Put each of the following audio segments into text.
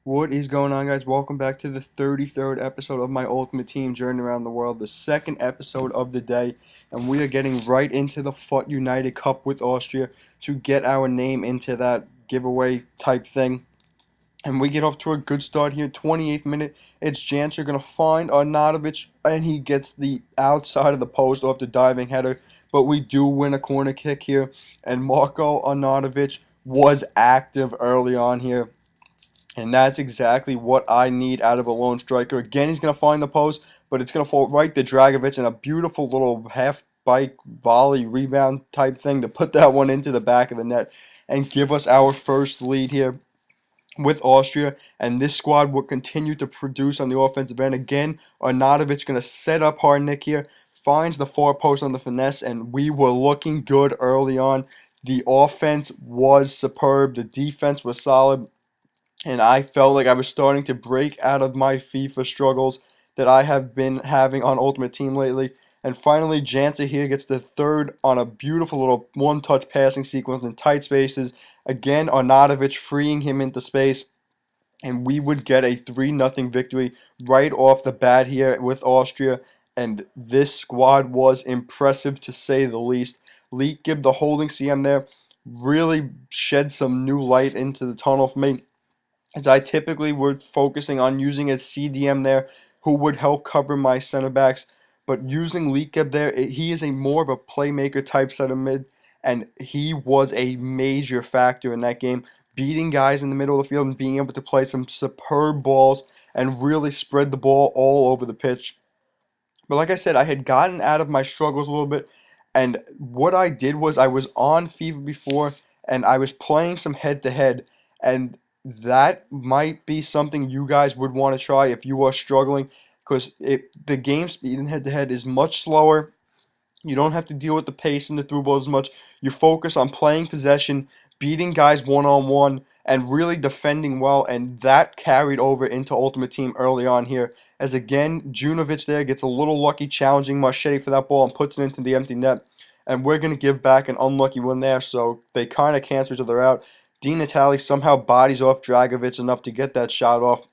What is going on, guys? Welcome back to the 33rd episode of my Ultimate Team Journey Around the World, the second episode of the day, and we are getting right into the FUT United Cup with Austria to get our name into that giveaway type thing. And we get off to a good start here. 28th minute, it's Janser going to find Arnautovic, and he gets the outside of the post off the diving header, but we do win a corner kick here, and Marko Arnautovic was active early on here. And that's exactly what I need out of a lone striker. Again, he's going to find the post, but it's going to fall right to Dragovic in a beautiful little half bike volley rebound type thing to put that one into the back of the net and give us our first lead here with Austria. And this squad will continue to produce on the offensive end. Again, Arnautovic going to set up Harnik here, finds the far post on the finesse, and we were looking good early on. The offense was superb. The defense was solid. And I felt like I was starting to break out of my FIFA struggles that I have been having on Ultimate Team lately. And finally, Jansa here gets the third on a beautiful little one-touch passing sequence in tight spaces. Again, Arnautovic freeing him into space. And we would get a 3-0 victory right off the bat here with Austria. And this squad was impressive to say the least. Leakgib, the holding CM there, really shed some new light into the tunnel for me, as I typically would focusing on using a CDM there who would help cover my center backs. But using Leakgeb there, he is a more of a playmaker type center mid, and he was a major factor in that game, beating guys in the middle of the field and being able to play some superb balls and really spread the ball all over the pitch. But like I said, I had gotten out of my struggles a little bit, and what I did was I was on FIFA before, and I was playing some head-to-head, and that might be something you guys would want to try if you are struggling, because the game speed in head-to-head is much slower. You don't have to deal with the pace and the through balls as much. You focus on playing possession, beating guys one-on-one, and really defending well, and that carried over into Ultimate Team early on here. As again, Junovic there gets a little lucky challenging Marchetti for that ball and puts it into the empty net. And we're going to give back an unlucky one there, so they kind of cancel each other out. Di Natale somehow bodies off Dragovic enough to get that shot off,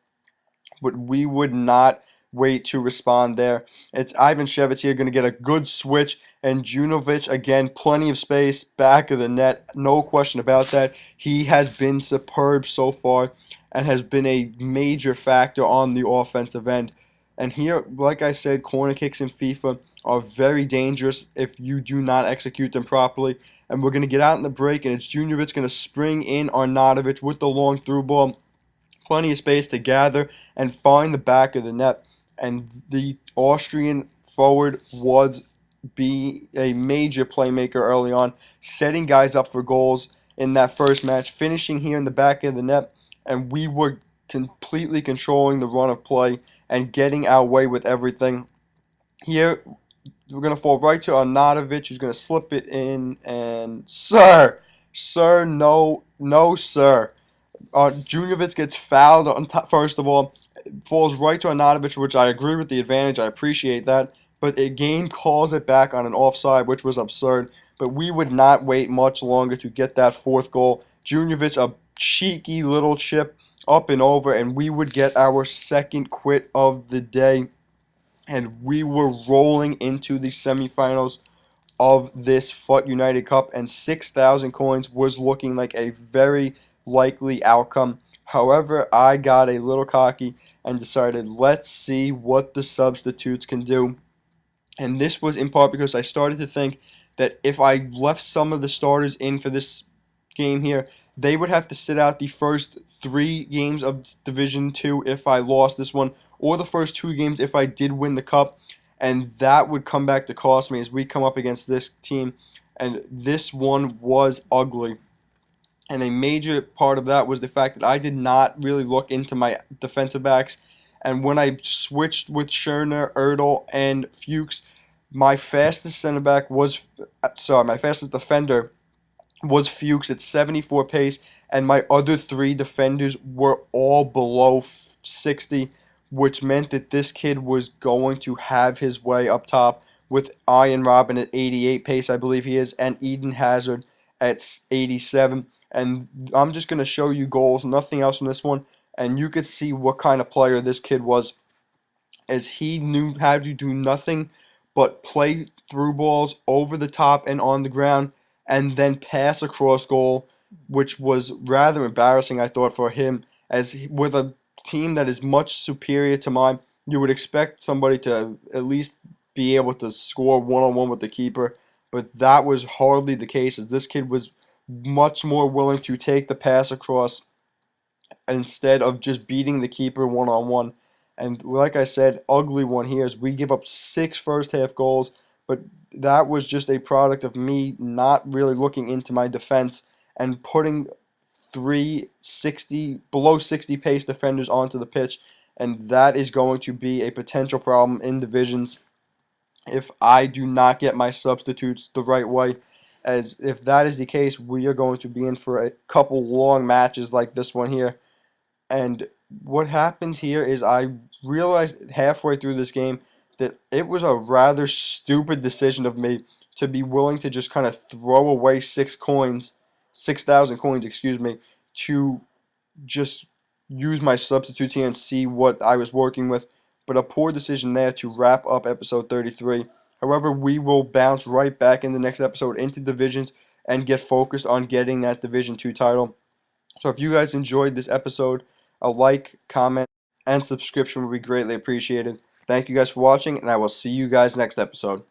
but we would not wait to respond there. It's Ivan Shevich here going to get a good switch, and Junovic, again, plenty of space, back of the net, no question about that. He has been superb so far and has been a major factor on the offensive end. And here, like I said, corner kicks in FIFA are very dangerous if you do not execute them properly. And we're going to get out in the break, and it's Junovic going to spring in Arnautovic with the long through ball. Plenty of space to gather and find the back of the net. And the Austrian forward was be a major playmaker early on, setting guys up for goals in that first match, finishing here in the back of the net, and we were completely controlling the run of play and getting our way with everything. Here, we're going to fall right to Arnautovic, who's going to slip it in, and no, sir. Junovic gets fouled on top, first of all, falls right to Arnautovic, which I agree with the advantage. I appreciate that. But again calls it back on an offside, which was absurd. But we would not wait much longer to get that fourth goal. Junovic, a cheeky little chip up and over, and we would get our second quit of the day. And we were rolling into the semifinals of this FUT United Cup, and 6,000 coins was looking like a very likely outcome. However, I got a little cocky and decided, let's see what the substitutes can do. And this was in part because I started to think that if I left some of the starters in for this game here, they would have to sit out the first 3 games of Division 2 if I lost this one, or the first 2 games if I did win the cup, and that would come back to cost me as we come up against this team, and this one was ugly. And a major part of that was the fact that I did not really look into my defensive backs. And when I switched with Scherner, Erdl, and Fuchs, my fastest my fastest defender was Fuchs at 74 pace, and my other 3 defenders were all below 60, which meant that this kid was going to have his way up top with Ian Robin at 88 pace, I believe he is, and Eden Hazard at 87. And I'm just going to show you goals, nothing else from this one. and you could see what kind of player this kid was, as he knew how to do nothing but play through balls over the top and on the ground and then pass across goal, which was rather embarrassing, I thought, for him. With a team that is much superior to mine, you would expect somebody to at least be able to score one on one with the keeper, but that was hardly the case, as this kid was much more willing to take the pass across instead of just beating the keeper one on one. And like I said, ugly one here is we give up 6 first half goals, but that was just a product of me not really looking into my defense and putting 360 below 60 pace defenders onto the pitch, and that is going to be a potential problem in divisions if I do not get my substitutes the right way. As if that is the case, we are going to be in for a couple long matches like this one here. And what happened here is I realized halfway through this game that it was a rather stupid decision of me to be willing to just kind of throw away 6,000 coins, excuse me, to just use my substitutes here and see what I was working with. But a poor decision there to wrap up episode 33. However, we will bounce right back in the next episode into divisions and get focused on getting that Division 2 title. So if you guys enjoyed this episode, a like, comment, and subscription would be greatly appreciated. Thank you guys for watching, and I will see you guys next episode.